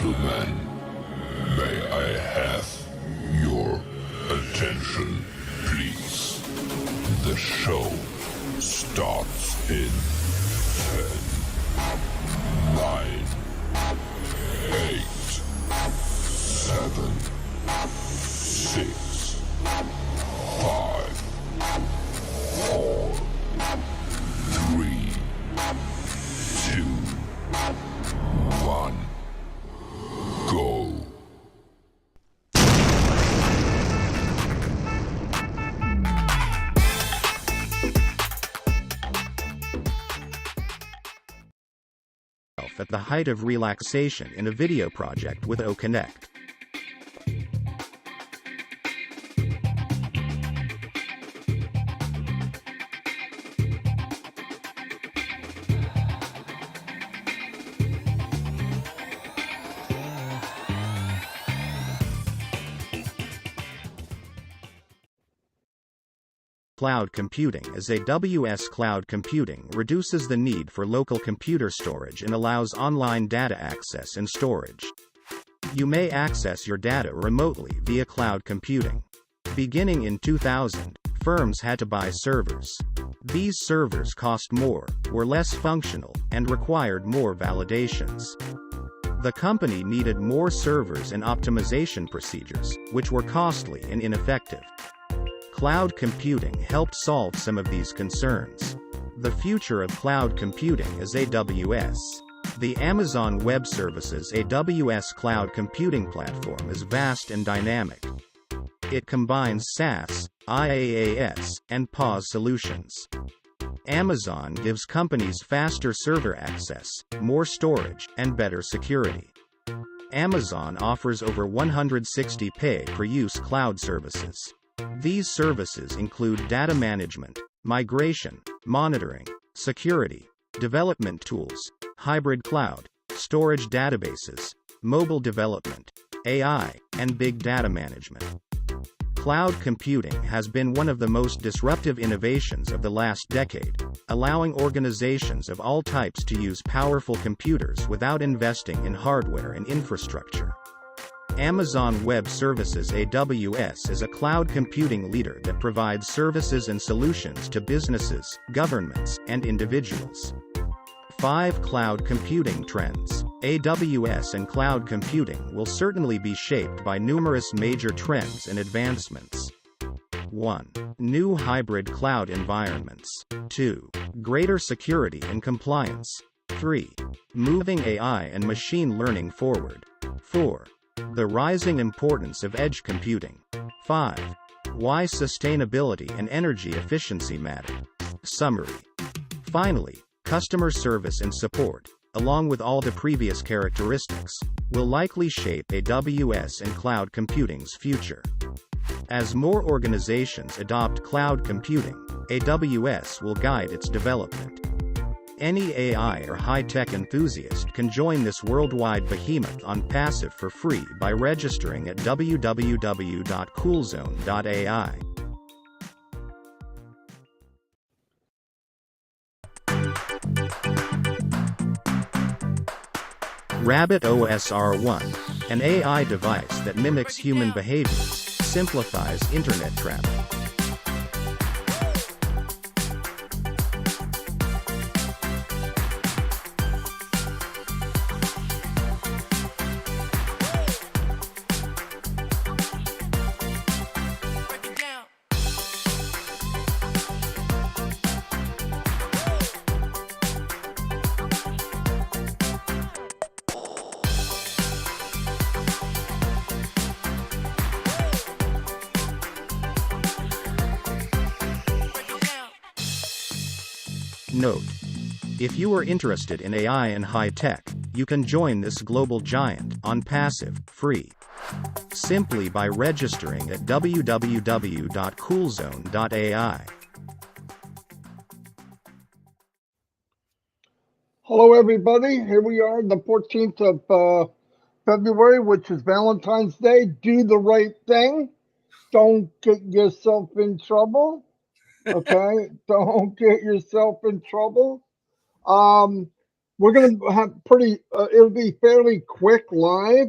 gentlemen, may I have your attention, please? The show starts in 10, 9, 8, 7, 6, 5, 4, 3, 2, 1, go. At the height of relaxation in a video project with OConnect. Cloud computing as AWS cloud computing reduces the need for local computer storage and allows online data access and storage. You may access your data remotely via cloud computing. Beginning in 2000, firms had to buy servers. These servers cost more, were less functional, and required more validations. The company needed more servers and optimization procedures, which were costly and ineffective. Cloud computing helped solve some of these concerns. The future of cloud computing is AWS. The Amazon Web Services AWS cloud computing platform is vast and dynamic. It combines SaaS, IaaS, and PaaS solutions. Amazon gives companies faster server access, more storage, and better security. Amazon offers over 160 pay-per-use cloud services. These services include data management, migration, monitoring, security, development tools, hybrid cloud, storage databases, mobile development, AI, and big data management. Cloud computing has been one of the most disruptive innovations of the last decade, allowing organizations of all types to use powerful computers without investing in hardware and infrastructure. Amazon Web Services AWS is a cloud computing leader that provides services and solutions to businesses, governments, and individuals. 5 Cloud Computing Trends. AWS and cloud computing will certainly be shaped by numerous major trends and advancements. 1. New hybrid cloud environments. 2. Greater security and compliance. 3. Moving AI and machine learning forward. 4. The rising importance of edge computing. 5. Why sustainability and energy efficiency matter. Summary. Finally, customer service and support, along with all the previous characteristics, will likely shape AWS and cloud computing's future. As more organizations adopt cloud computing, AWS will guide its development. Any AI or high-tech enthusiast can join this worldwide behemoth on Passive for free by registering at www.coolzone.ai. Rabbit OS R1, an AI device that mimics human behaviors, simplifies internet travel. Note: if you are interested in AI and high-tech, you can join this global giant on Passive, free. Simply by registering at www.coolzone.ai. Hello, everybody. Here we are, the 14th of February, which is Valentine's Day. Do the right thing. Don't get yourself in trouble. Okay? Don't get yourself in trouble. We're going to have pretty, it'll be fairly quick live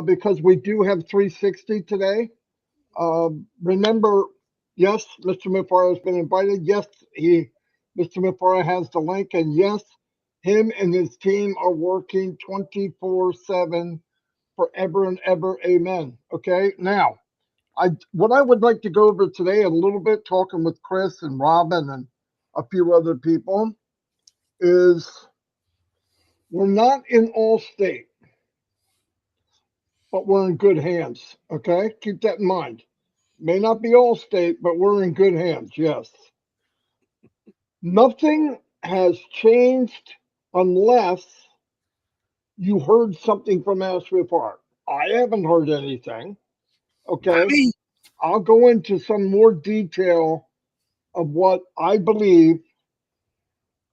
because we do have 360 today. Remember, yes, Mr. Mufara has been invited. Yes, Mr. Mufara has the link. And yes, him and his team are working 24/7 forever and ever. Amen. Okay. Now, what I would like to go over today a little bit, talking with Chris and Robin and a few other people, is we're not in all state, but we're in good hands. Okay, keep that in mind. May not be all state, but we're in good hands. Yes, nothing has changed unless you heard something from Asheville Park. I haven't heard anything. Not Okay, me. I'll go into some more detail of what I believe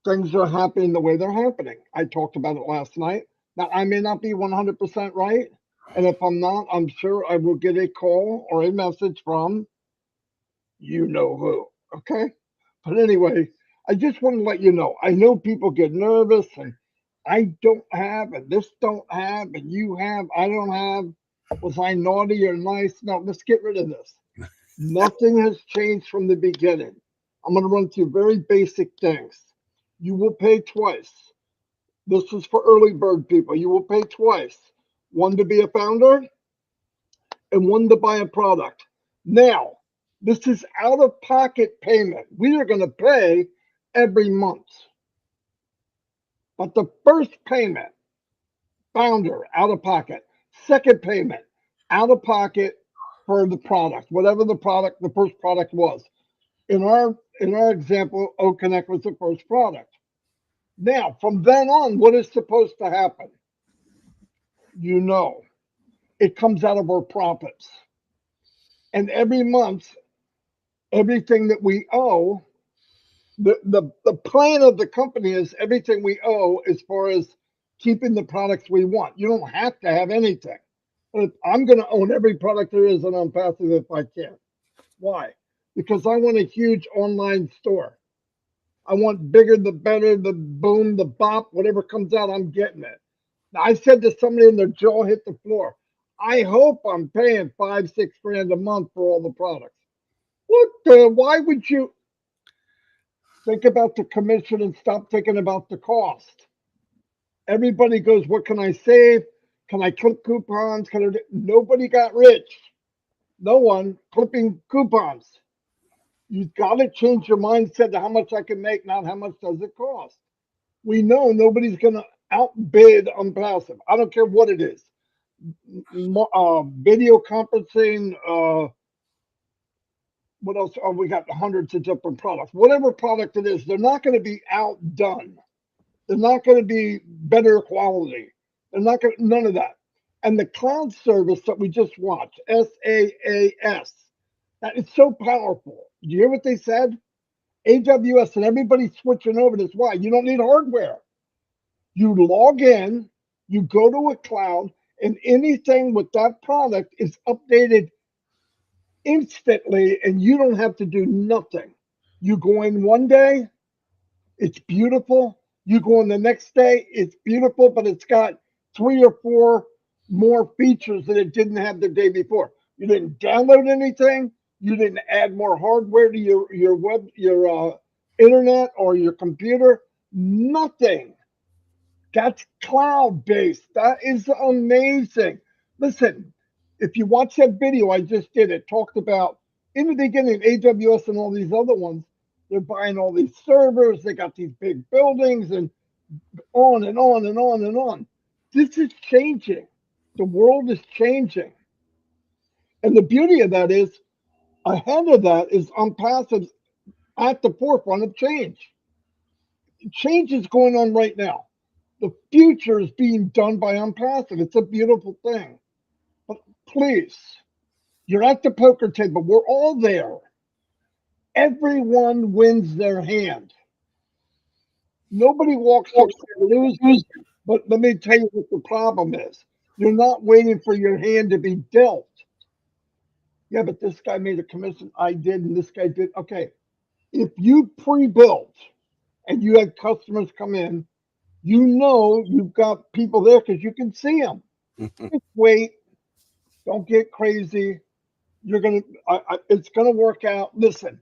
things are happening the way they're happening. I talked about it last night. Now, I may not be 100% right. And if I'm not, I'm sure I will get a call or a message from you know who. Okay. But anyway, I just want to let you know. I know people get nervous and I don't have, and this don't have, and you have, I don't have. Was I naughty or nice? No, let's get rid of this. Nothing has changed from the beginning. I'm going to run through very basic things. You will pay twice. This is for early bird people. You will pay twice, one to be a founder and one to buy a product. Now, this is out of pocket payment. We are going to pay every month. But the first payment, founder, out of pocket. Second payment, out of pocket for the product, whatever the product, the first product was. In our example, O Connect was the first product. Now, from then on, what is supposed to happen? You know, it comes out of our profits. And every month, everything that we owe, the plan of the company is everything we owe as far as keeping the products we want. You don't have to have anything. But I'm going to own every product there is on ONPASSIVE if I can. Why? Because I want a huge online store. I want bigger, the better, the boom, the bop, whatever comes out, I'm getting it. Now, I said to somebody and their jaw hit the floor. I hope I'm paying 5, 6 grand a month for all the products. What the? Why would you think about the commission and stop thinking about the cost? Everybody goes, what can I save? Can I clip coupons? Can I? Nobody got rich. No one clipping coupons. You've got to change your mindset to how much I can make, not how much does it cost. We know nobody's going to outbid on passive. I don't care what it is. Video conferencing, what else? Oh, we got hundreds of different products. Whatever product it is, they're not going to be outdone. They're not going to be better quality. They're not going to, none of that. And the cloud service that we just watched, SaaS, that is so powerful. Do you hear what they said? AWS and everybody's switching over. That's why you don't need hardware. You log in, you go to a cloud, and anything with that product is updated instantly, and you don't have to do nothing. You go in one day, it's beautiful. You go in the next day, it's beautiful, but it's got 3 or 4 more features that it didn't have the day before. You didn't download anything. You didn't add more hardware to your internet or your computer. Nothing. That's cloud based. That is amazing. Listen, if you watch that video I just did, it talked about in the beginning, AWS and all these other ones, they're buying all these servers, they got these big buildings, and on and on and on and on. This is changing. The world is changing. And the beauty of that is, ahead of that is ONPASSIVE at the forefront of change. Change is going on right now. The future is being done by ONPASSIVE. It's a beautiful thing. But please, you're at the poker table. We're all there. Everyone wins their hand. Nobody walks away losing. But let me tell you what the problem is. You're not waiting for your hand to be dealt. Yeah, but this guy made a commission. I did, and this guy did. Okay. If you pre-built and you had customers come in, You know you've got people there because you can see them. Just wait. Don't get crazy. You're gonna. It's gonna work out. Listen,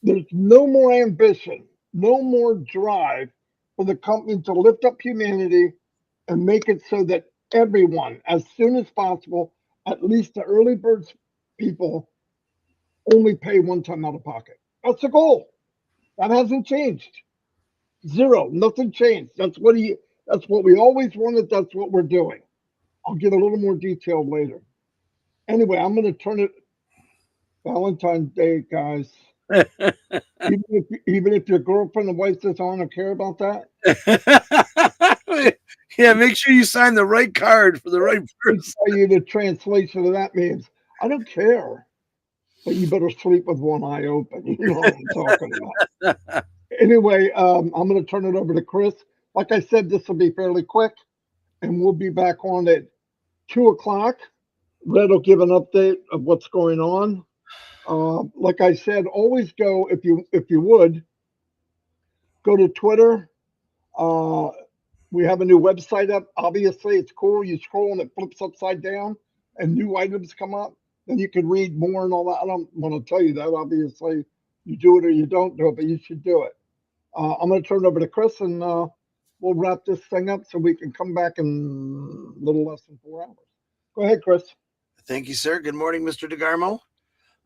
there's no more ambition, no more drive for the company to lift up humanity and make it so that everyone, as soon as possible, at least the early birds people, only pay one time out of pocket. That's the goal. That hasn't changed. Zero. Nothing changed. That's what we always wanted. That's what we're doing. I'll get a little more detailed later. Anyway, I'm going to turn it Valentine's Day, guys. Even if your girlfriend and wife says, I don't care about that. Yeah, make sure you sign the right card for the right Let me person. tell you the translation of that means I don't care, but you better sleep with one eye open. You know what I'm talking about. Anyway, I'm going to turn it over to Chris. Like I said, this will be fairly quick, and we'll be back on at 2 o'clock. Red will give an update of what's going on. Like I said, always go if you would go to Twitter. Uh, we have a new website up. Obviously, it's cool. You scroll and it flips upside down, and new items come up. Then you can read more and all that. I don't want to tell you that. Obviously, you do it or you don't do it, but you should do it. I'm going to turn it over to Chris, and we'll wrap this thing up so we can come back in a little less than 4 hours. Go ahead, Chris. Thank you, sir. Good morning, Mr. DeGarmo.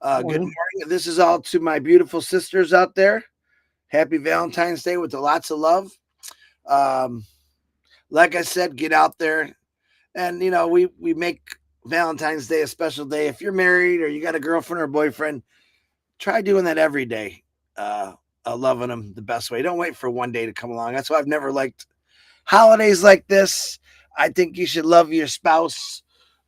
Good Morning. morning. This is all to my beautiful sisters out there. Happy Valentine's Day with lots of love. Like I said, get out there. And, we make Valentine's Day a special day. If you're married or you got a girlfriend or a boyfriend, try doing that every day. Loving them the best way. Don't wait for one day to come along. That's why I've never liked holidays like this. I think you should love your spouse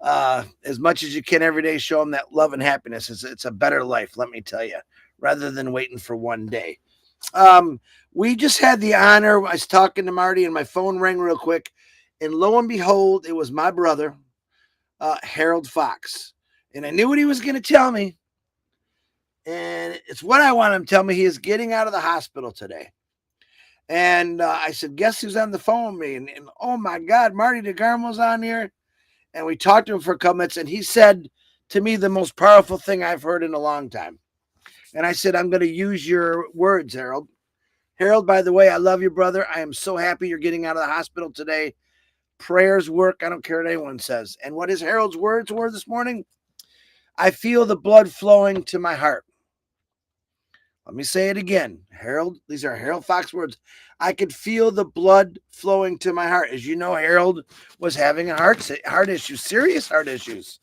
as much as you can every day. Show them that love and happiness. It's a better life, let me tell you, rather than waiting for one day. We just had the honor. I was talking to Marty and my phone rang real quick. And lo and behold, it was my brother, Harold Fox. And I knew what he was going to tell me. And it's what I want him to tell me. He is getting out of the hospital today. And I said, guess who's on the phone with me? And oh, my God, Marty DeGarmo's on here. And we talked to him for a couple minutes. And he said to me the most powerful thing I've heard in a long time. And I said, I'm going to use your words, Harold. Harold, by the way, I love you, brother. I am so happy you're getting out of the hospital today. Prayers work. I don't care what anyone says. And what his Harold's words were this morning? I feel the blood flowing to my heart. Let me say it again. Harold, these are Harold Fox words. I could feel the blood flowing to my heart. As you know, Harold was having a heart issue, serious heart issues.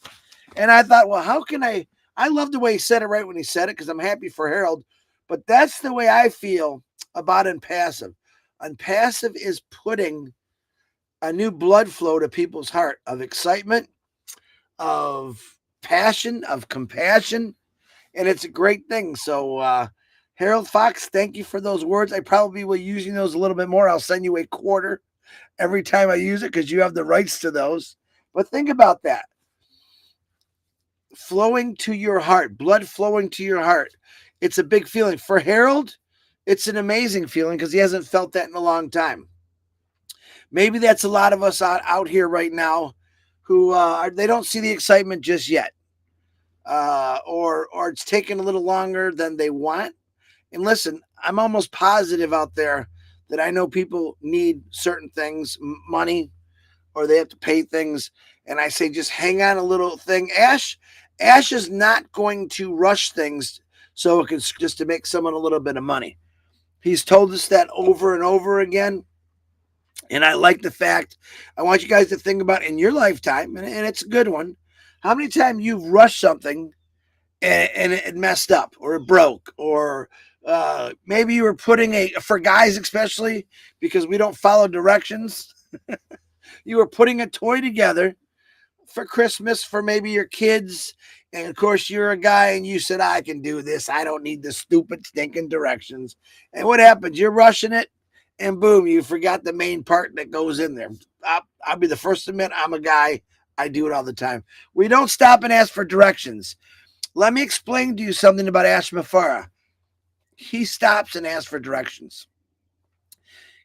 And I thought, well, how can I love the way he said it right when he said it because I'm happy for Harold. But that's the way I feel about ONPASSIVE. ONPASSIVE is putting a new blood flow to people's heart of excitement, of passion, of compassion. And it's a great thing. So, Harold Fox, thank you for those words. I probably will use those a little bit more. I'll send you a quarter every time I use it because you have the rights to those. But think about that. Flowing to your heart, blood flowing to your heart. It's a big feeling. For Harold, it's an amazing feeling because he hasn't felt that in a long time. Maybe that's a lot of us out here right now who they don't see the excitement just yet. Or it's taking a little longer than they want. And listen, I'm almost positive out there that I know people need certain things, money, or they have to pay things. And I say, just hang on a little thing. Ash is not going to rush things so it can just to make someone a little bit of money. He's told us that over and over again. And I like the fact, I want you guys to think about in your lifetime, and it's a good one, how many times you've rushed something and it messed up or it broke, or maybe you were putting for guys especially, because we don't follow directions, you were putting a toy together for Christmas for maybe your kids. And of course, you're a guy and you said, I can do this. I don't need the stupid stinking directions. And what happens? You're rushing it and boom, you forgot the main part that goes in there. I'll be the first to admit I'm a guy. I do it all the time. We don't stop and ask for directions. Let me explain to you something about Ash Mafara. He stops and asks for directions.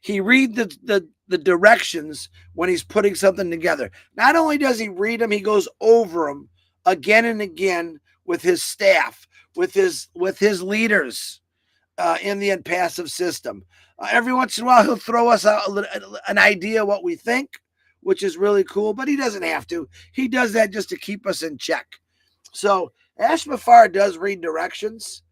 He read the directions when he's putting something together. Not only does he read them, he goes over them again and again with his staff, with his leaders in the ONPASSIVE system. Every once in a while, he'll throw us out an idea what we think, which is really cool, but he doesn't have to. He does that just to keep us in check. So Ash Mafar does read directions.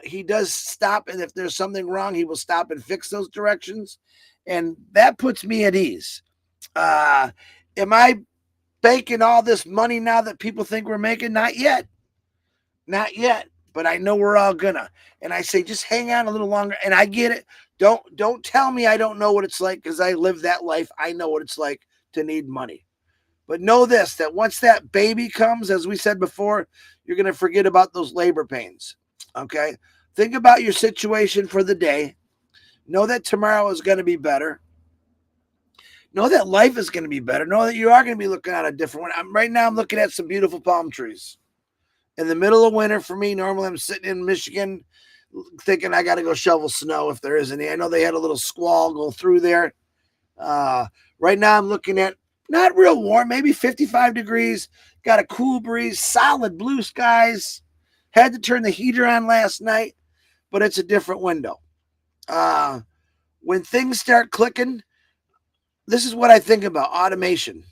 He does stop, and if there's something wrong, he will stop and fix those directions. And that puts me at ease. Am I banking all this money now that people think we're making? Not yet. Not yet. But I know we're all gonna. And I say, just hang on a little longer. And I get it. Don't tell me I don't know what it's like, because I live that life. I know what it's like to need money. But know this, that once that baby comes, as we said before, you're going to forget about those labor pains. Okay? Think about your situation for the day. Know that tomorrow is going to be better. Know that life is going to be better. Know that you are going to be looking at a different one. Right now, I'm looking at some beautiful palm trees. In the middle of winter for me, normally I'm sitting in Michigan thinking I got to go shovel snow if there is any. I know they had a little squall go through there. Right now I'm looking at not real warm, maybe 55 degrees. Got a cool breeze, solid blue skies. Had to turn the heater on last night, but it's a different window. When things start clicking, this is what I think about automation.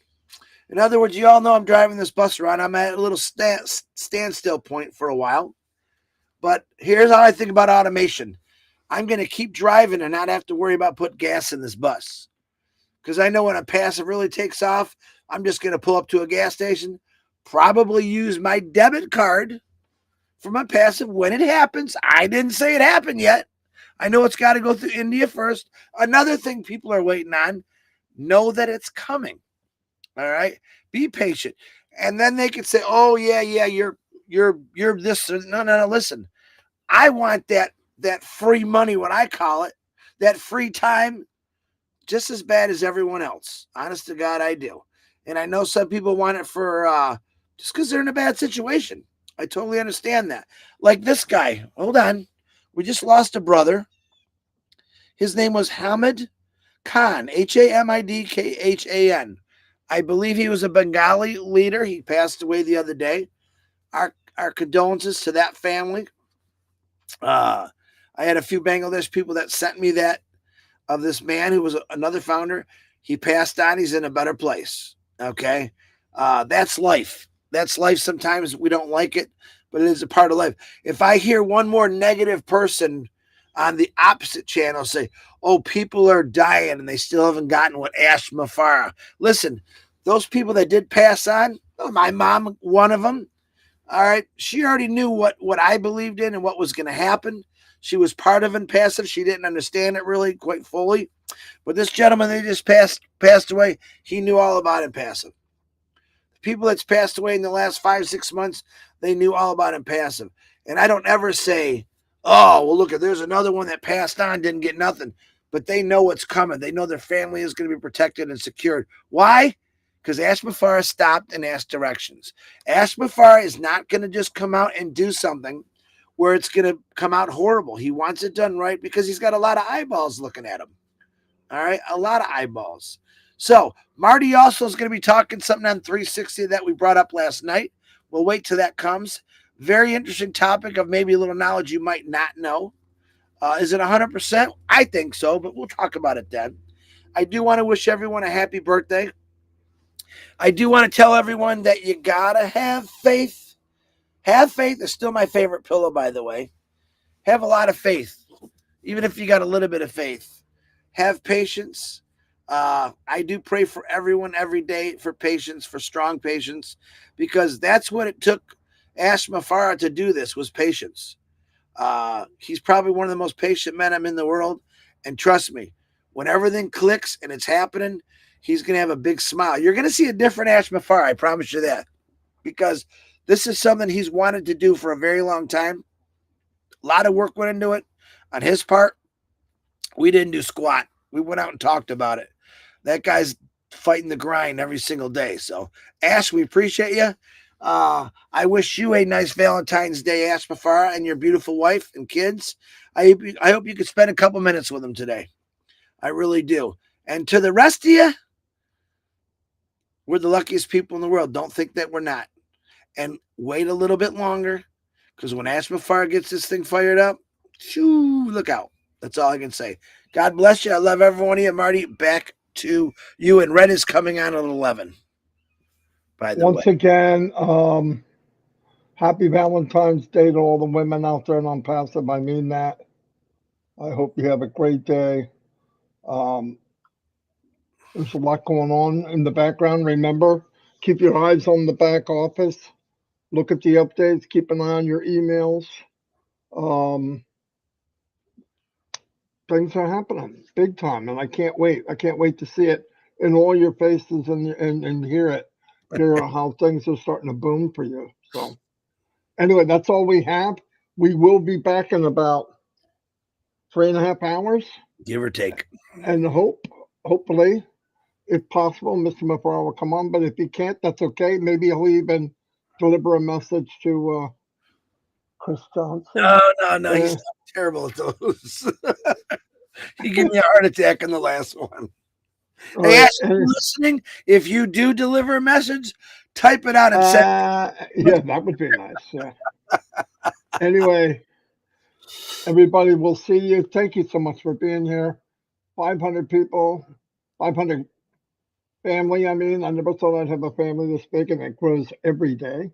In other words, you all know I'm driving this bus around. I'm at a little standstill point for a while. But here's how I think about automation. I'm going to keep driving and not have to worry about putting gas in this bus. Because I know when a passive really takes off, I'm just going to pull up to a gas station, probably use my debit card for my passive when it happens. I didn't say it happened yet. I know it's got to go through India first. Another thing people are waiting on, know that it's coming. All right? Be patient. And then they could say, oh, yeah, you're this. No, listen. I want that free money, what I call it, that free time, just as bad as everyone else. Honest to God, I do. And I know some people want it for just because they're in a bad situation. I totally understand that. Like this guy. Hold on. We just lost a brother. His name was Hamid Khan, Hamidkhan. I believe he was a Bengali leader. He passed away the other day. Our condolences to that family. I had a few Bangladesh people that sent me that of this man who was another founder. He passed on. He's in a better place. Okay. That's life. That's life. Sometimes we don't like it, but it is a part of life. If I hear one more negative person on the opposite channel say, oh, people are dying and they still haven't gotten what Ash Mafara. Listen, those people that did pass on, my mom, one of them, all right, she already knew what I believed in and what was going to happen. She was part of ONPASSIVE. She didn't understand it really quite fully. But this gentleman that just passed away, he knew all about ONPASSIVE. The people that's passed away in the last 5-6 months, they knew all about ONPASSIVE. And I don't ever say, oh, well, look, there's another one that passed on, didn't get nothing. But they know what's coming. They know their family is going to be protected and secured. Why? Because Ash Mafara stopped and asked directions. Ash Mafara is not going to just come out and do something where it's going to come out horrible. He wants it done right because he's got a lot of eyeballs looking at him. All right, a lot of eyeballs. So Marty also is going to be talking something on 360 that we brought up last night. We'll wait till that comes. Very interesting topic of maybe a little knowledge you might not know. Is it 100%? I think so, but we'll talk about it then. I do want to wish everyone a happy birthday. I do want to tell everyone that you got to have faith. Have faith is still my favorite pillow, by the way. Have a lot of faith, even if you got a little bit of faith. Have patience. I do pray for everyone every day for patience, for strong patience, because that's what it took Ash Mafara to do this, was patience. He's probably one of the most patient men in the world. And trust me, when everything clicks and it's happening, he's going to have a big smile. You're going to see a different Ash Mafara, I promise you that, because this is something he's wanted to do for a very long time. A lot of work went into it on his part. We didn't do squat. We went out and talked about it. That guy's fighting the grind every single day. So, Ash, we appreciate you. I wish you a nice Valentine's Day, Ash Mafara, and your beautiful wife and kids. I hope you could spend a couple minutes with them today. I really do. And to the rest of you, we're the luckiest people in the world. Don't think that we're not. And wait a little bit longer, because when Aspen Fire gets this thing fired up, shoo, look out. That's all I can say. God bless you. I love every one of you. Marty, back to you. And Red is coming on at 11, by the way. Once again, happy Valentine's Day to all the women out there in ONPASSIVE. I mean that. I hope you have a great day. There's a lot going on in the background. Remember, keep your eyes on the back office. Look at the updates. Keep an eye on your emails. Things are happening big time, and I can't wait. I can't wait to see it in all your faces and hear it. Hear how things are starting to boom for you. So, anyway, that's all we have. We will be back in about 3.5 hours, Give or take. and hopefully, if possible, Mr. Mafaro will come on. But if he can't, that's okay. Maybe he'll even deliver a message to Chris Johnson. No. He's terrible at those. He gave me a heart attack in the last one. Hey, Ash, listening, if you do deliver a message, type it out and send it. Yeah, that would be nice. Yeah. Anyway, everybody, we'll see you. Thank you so much for being here. 500 people, 500 family. I mean, I never thought I'd have a family this big, and it grows every day.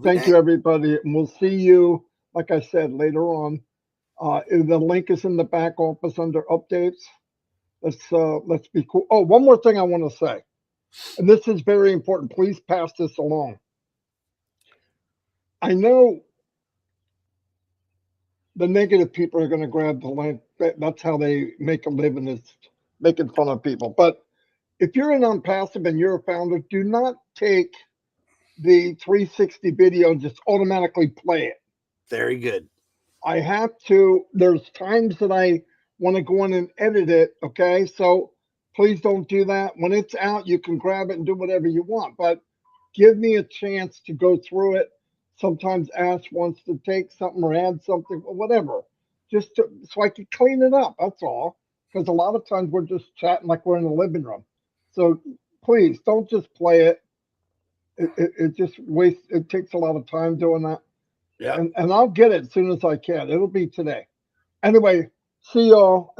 Thank you, everybody. And we'll see you, like I said, later on. The link is in the back office under updates. Let's be cool. Oh, one more thing I want to say, and this is very important. Please pass this along. I know the negative people are going to grab the link. That's how they make a living, is making fun of people. But if you're an ONPASSIVE and you're a founder, do not take the 360 video and just automatically play it. Very good. I have to, there's times that I want to go in and edit it, okay? So please don't do that. When it's out, you can grab it and do whatever you want, but give me a chance to go through it. Sometimes Ash wants to take something or add something or whatever, so I can clean it up, that's all. Because a lot of times we're just chatting like we're in the living room. So please don't just play it. It just wastes, it takes a lot of time doing that. Yeah. And I'll get it as soon as I can. It'll be today. Anyway, see y'all.